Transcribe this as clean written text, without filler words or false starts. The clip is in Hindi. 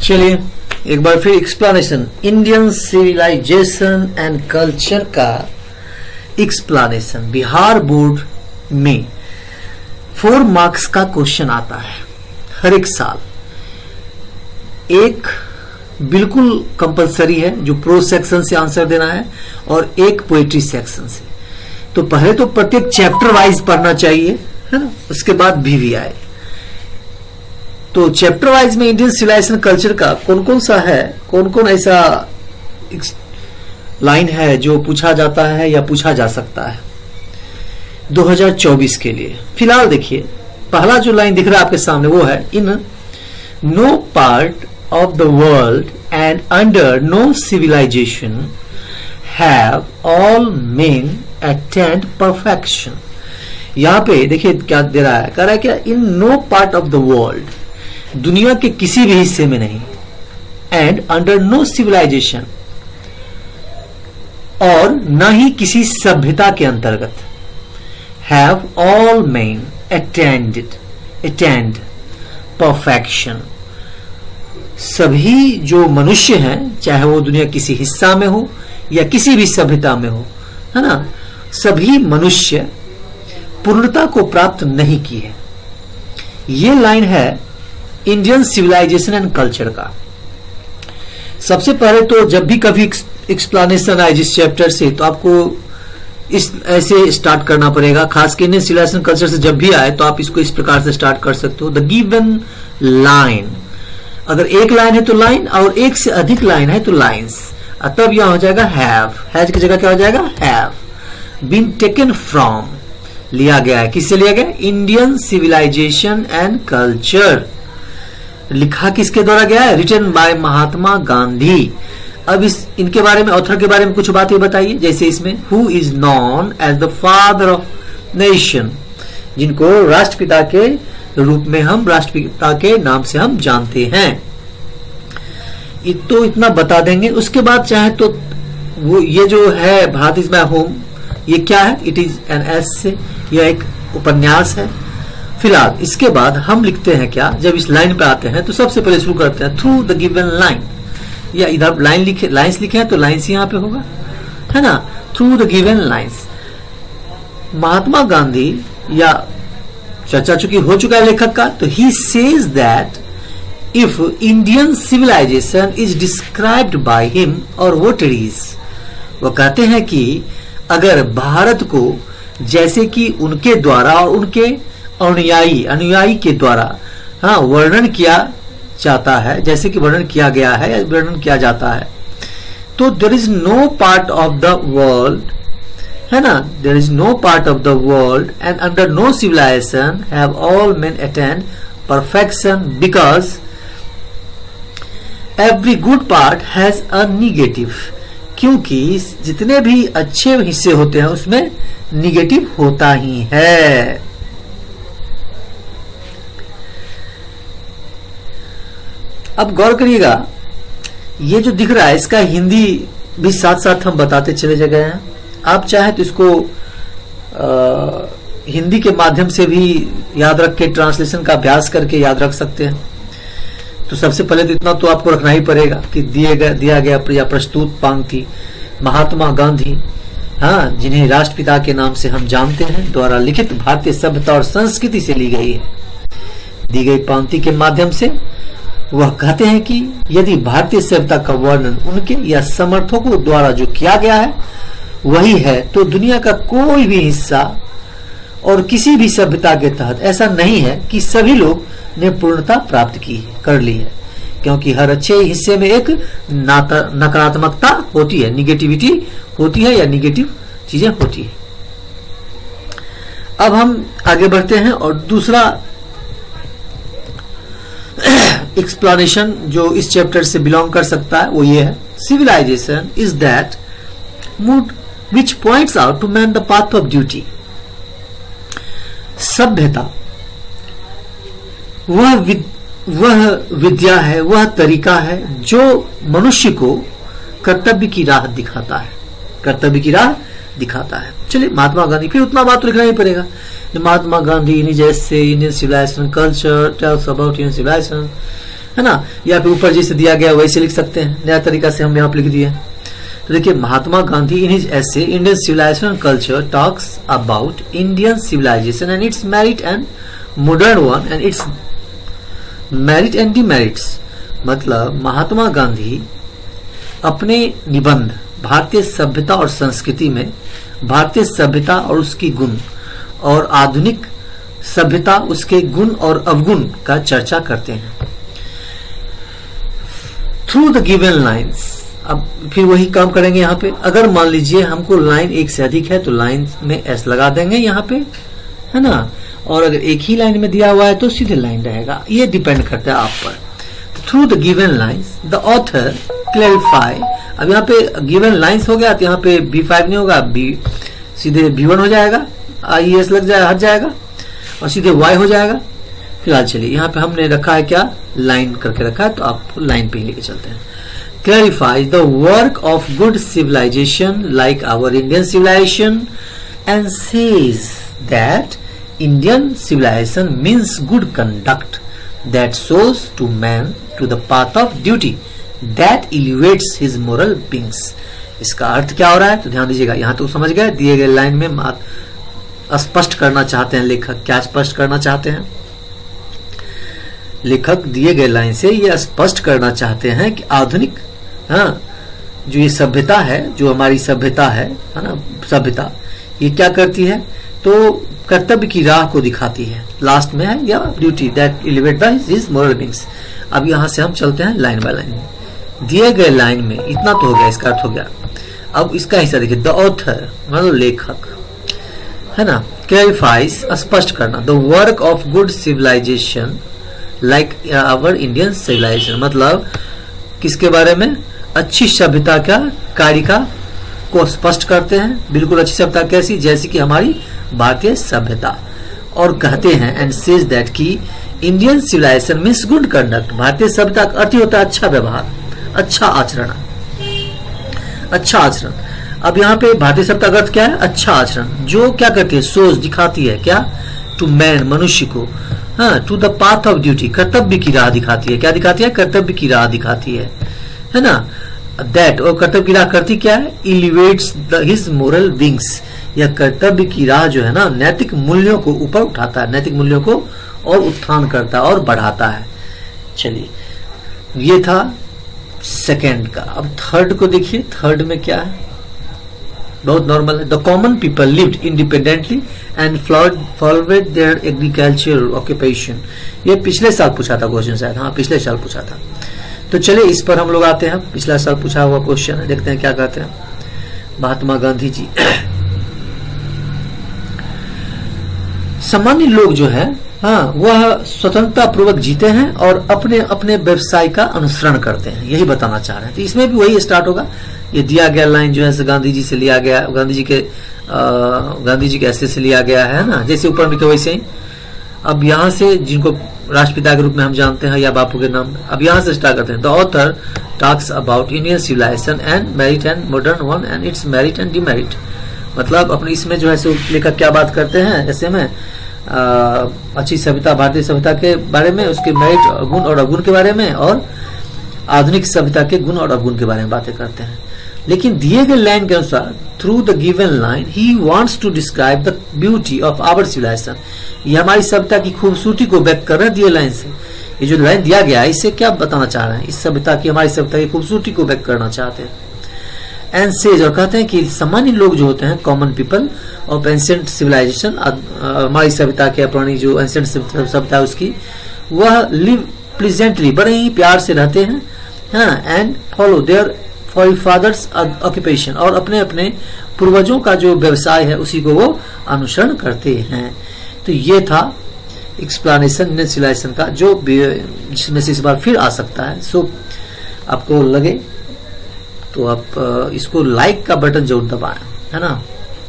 चलिए एक बार फिर explanation, Indian civilisation and culture का एक्सप्लेनेशन। बिहार बोर्ड में 4 मार्क्स का क्वेश्चन आता है हर एक साल। एक बिल्कुल कंपलसरी है जो प्रोज सेक्शन से आंसर देना है और एक पोएट्री सेक्शन से। तो पहले तो प्रत्येक चैप्टर वाइज पढ़ना चाहिए, है ना, उसके बाद VVI। तो चैप्टर वाइज में इंडियन सिविलाइजेशन कल्चर का कौन कौन सा है, कौन कौन ऐसा लाइन है जो पूछा जाता है या पूछा जा सकता है 2024 के लिए। फिलहाल देखिए पहला जो लाइन दिख रहा है आपके सामने वो है, in no part of the world and under no civilization have all men attained perfection। यहां पे देखिए क्या दे रहा है, कह रहा है क्या, in no part of the world, दुनिया के किसी भी हिस्से में नहीं, एंड अंडर नो सिविलाइजेशन, और न ही किसी सभ्यता के अंतर्गत, have all men attend perfection, सभी जो मनुष्य हैं, चाहे वो दुनिया किसी हिस्सा में हो या किसी भी सभ्यता में हो, है ना, सभी मनुष्य पूर्णता को प्राप्त नहीं की है। ये लाइन है इंडियन सिविलाइजेशन एंड कल्चर का। सबसे पहले तो जब भी कभी एक्सप्लेनेशन आए जिस चैप्टर से, तो आपको इस ऐसे स्टार्ट करना पड़ेगा। खास कर इंडियन सिविलाइजेशन कल्चर से जब भी आए तो आप इसको इस प्रकार से स्टार्ट कर सकते हो, द गिवन लाइन। अगर एक लाइन है तो लाइन, और एक से अधिक लाइन है तो लाइन्स, तब यहां हो जाएगा हैव की जगह क्या हो जाएगा, हैव बीन टेकन फ्रॉम, लिया गया है। किससे लिया गया, इंडियन सिविलाइजेशन एंड कल्चर। लिखा किसके द्वारा गया है, रिटन बाय महात्मा गांधी। अब इनके बारे में, ऑथर के बारे में कुछ बातें बताइए। जैसे इसमें who is known as the father of nation, जिनको राष्ट्रपिता के रूप में हम, राष्ट्रपिता के नाम से हम जानते हैं। तो इतना बता देंगे। उसके बाद चाहे तो वो ये जो है भारत इज माय होम, ये क्या है, इट इज एन एसे, यह एक उपन्यास है। फिलहाल इसके बाद हम लिखते हैं क्या, जब इस लाइन पे आते हैं तो सबसे पहले शुरू करते हैं थ्रू द गिवन लाइन, या इधर लाइन्स लिखे हैं तो लाइन्स यहाँ पे होगा, है ना, through the given lines. Mahatma Gandhi, या चर्चा चुकी हो चुका है लेखक का, तो he says that if Indian civilisation is described by him और व्हाट इट इज, वो कहते हैं कि अगर भारत को जैसे कि उनके द्वारा और उनके अनुयायी के द्वारा, हाँ, वर्णन किया जाता है, जैसे कि वर्णन किया गया है या वर्णन किया जाता है, तो there is no part of the world, है ना, there is no part of the world and under no civilisation have all men attend perfection because every good part has a negative. क्योंकि जितने भी अच्छे हिस्से होते हैं उसमें निगेटिव होता ही है। अब गौर करिएगा, ये जो दिख रहा है इसका हिंदी भी साथ साथ हम बताते चले गए हैं। आप चाहे तो इसको हिंदी के माध्यम से भी याद रख के ट्रांसलेशन का अभ्यास करके याद रख सकते हैं। तो सबसे पहले तो इतना तो आपको रखना ही पड़ेगा कि दिया गया या प्रस्तुत पंक्ति महात्मा गांधी, हाँ, जिन्हें राष्ट्रपिता के नाम से हम जानते हैं, द्वारा लिखित भारतीय सभ्यता और संस्कृति से ली गई है। दी गई पंक्ति के माध्यम से वह कहते हैं कि यदि भारतीय सभ्यता का वर्णन उनके या समर्थकों द्वारा जो किया गया है वही है, तो दुनिया का कोई भी हिस्सा और किसी भी सभ्यता के तहत ऐसा नहीं है कि सभी लोग ने पूर्णता प्राप्त कर ली है, क्योंकि हर अच्छे हिस्से में एक नकारात्मकता होती है, निगेटिविटी होती है या निगेटिव चीजें होती है। अब हम आगे बढ़ते हैं और दूसरा एक्सप्लेनेशन जो इस चैप्टर से बिलोंग कर सकता है वो ये है, civilisation is that mood which points out to man the path of duty. सभ्यता वह विद्या है, वह तरीका है जो मनुष्य को कर्तव्य की राह दिखाता है, कर्तव्य की राह दिखाता है। चलिए महात्मा गांधी, फिर उतना बात तो लिखना ही पड़ेगा। महात्मा गांधी जैसे Indian civilisation culture tells about Indian civilisation, है ना, या फिर ऊपर जैसे दिया गया वैसे लिख सकते हैं, नया तरीका से हम यहाँ पर लिख दिए। तो देखिए, Mahatma Gandhi in his essay Indian civilisation and culture talks about Indian civilisation and its merit and modern one and its merit and demerits. मतलब महात्मा गांधी अपने निबंध भारतीय सभ्यता और संस्कृति में भारतीय सभ्यता और उसकी गुण और आधुनिक सभ्यता उसके गुण और अवगुण का चर्चा करते हैं। थ्रू द गिवन लाइन्स, अब फिर वही काम करेंगे यहाँ पे। अगर मान लीजिए हमको लाइन एक से अधिक है तो लाइन में एस लगा देंगे यहाँ पे, है ना, और अगर एक ही लाइन में दिया हुआ है तो सीधे लाइन रहेगा, ये डिपेंड करता है आप पर। Through the given lines the author clarify. अब यहाँ पे गिवन लाइन्स हो गया तो यहाँ पे B5 नहीं होगा, सीधे B1 हो जाएगा, IES लग जाएगा, हट जाएगा और सीधे Y हो जाएगा। फिलहाल चलिए यहाँ पे हमने रखा है क्या, लाइन करके रखा है, तो आप लाइन पे ही लेके चलते हैं। Clarifies the work of good civilization like our Indian civilization and says that Indian civilization means good conduct that shows to man to the path of duty that elevates his moral beings। इसका अर्थ क्या हो रहा है तो ध्यान दीजिएगा, यहाँ तो समझ गए। दिए गए लाइन में स्पष्ट करना चाहते हैं लेखक, क्या स्पष्ट करना चाहते हैं लेखक? दिए गए लाइन से ये स्पष्ट करना चाहते हैं कि आधुनिक, हाँ, जो ये सभ्यता है, जो हमारी सभ्यता है ना, सभ्यता ये क्या करती है तो कर्तव्य की राह को दिखाती है। लास्ट में है या duty that elevate the his moral beings. अब यहां से हम चलते हैं लाइन बाय लाइन। दिए गए लाइन में इतना तो हो गया, इसका अर्थ हो गया। अब इसका हिस्सा देखिए, द ऑथर मतलब लेखक, है ना, क्लैरिफाइज स्पष्ट करना, the work of good civilisation like our Indian civilisation, मतलब किसके बारे में? अच्छी सभ्यता का कारिका को स्पष्ट करते हैं। बिल्कुल अच्छी सभ्यता कैसी? जैसी कि हमारी भारतीय सभ्यता। और कहते हैं एंड सेज दैट कि Indian civilisation means good conduct. भारतीय सभ्यता का अर्थ होता है अच्छा व्यवहार, अच्छा आचरण, अच्छा आचरण। अब यहाँ पे भारतीय सभ्यता का अर्थ क्या है? अच्छा आचरण, जो क्या करती है? सोच दिखाती है, क्या? टू मैन, मनुष्य को, हाँ, to the path of duty, कर्तव्य की राह दिखाती है। क्या दिखाती है? कर्तव्य की राह दिखाती है ना। दैट, और कर्तव्य की राह करती क्या है? एलिवेट्स हिज मोरल बीइंग्स, यह कर्तव्य की राह जो है ना, नैतिक मूल्यों को ऊपर उठाता है, नैतिक मूल्यों को और उत्थान करता है और बढ़ाता है। चलिए, ये था सेकेंड का। अब थर्ड को देखिए, थर्ड में क्या है? बहुत नॉर्मल है। The common people lived independently and followed their agricultural occupation. ये पिछले साल पूछा था क्वेश्चन शायद, हाँ पिछले साल पूछा था। तो चलिए इस पर हम लोग आते हैं। पिछला साल पूछा हुआ क्वेश्चन है, देखते हैं क्या कहते हैं महात्मा गांधी जी। सामान्य लोग जो है, हाँ, वह स्वतंत्रता पूर्वक जीते हैं और अपने अपने व्यवसाय का अनुसरण करते हैं, यही बताना चाह रहे हैं। तो इसमें भी वही स्टार्ट होगा। ये दिया गया लाइन जो है गांधी जी से लिया गया, गांधी जी के ऐसे से लिया गया है ना, जैसे ऊपर लिखे वैसे ही। अब यहाँ से जिनको राष्ट्रपिता के रूप में हम जानते हैं या बापू के नाम, अब यहाँ से स्टार्ट करते हैं। The author talks about Indian civilisation and merit and modern one and its merit and demerit. मतलब अपने इसमें जो है सो लेखक क्या बात करते हैं ऐसे में, अच्छी सभ्यता, भारतीय सभ्यता के बारे में, उसके मेरिट, गुण और अवगुण के बारे में, और आधुनिक सभ्यता के गुण और अवगुण के बारे में बातें करते हैं। लेकिन दिए गए लाइन के अनुसार, through the given line he wants to describe the beauty of our civilisation. ये हमारी सभ्यता की खूबसूरती को व्यक्त कर रहे हैं दिए लाइन से। ये जो लाइन दिया गया है इससे क्या बताना चाह रहे हैं? इस सभ्यता की, हमारी सभ्यता की खूबसूरती को व्यक्त करना चाहते हैं। एंड सेज, और कहते हैं कि सामान्य लोग जो होते हैं, common people of ancient civilisation, हमारी सभ्यता के पुरानी जो एंशिएंट सभ्यता है उसकी, वह लिव प्लीजेंटली, बड़े ही प्यार से रहते हैं, हाँ, and follow their fathers occupation, और अपने अपने पूर्वजों का जो व्यवसाय है उसी को वो अनुसरण करते हैं। तो ये था एक्सप्लेनेशन इंडियन सिविलाइजेशन का, जो जिसमें से इस बार फिर आ सकता है। सो आपको लगे तो आप इसको लाइक का बटन जरूर दबाएं, है ना।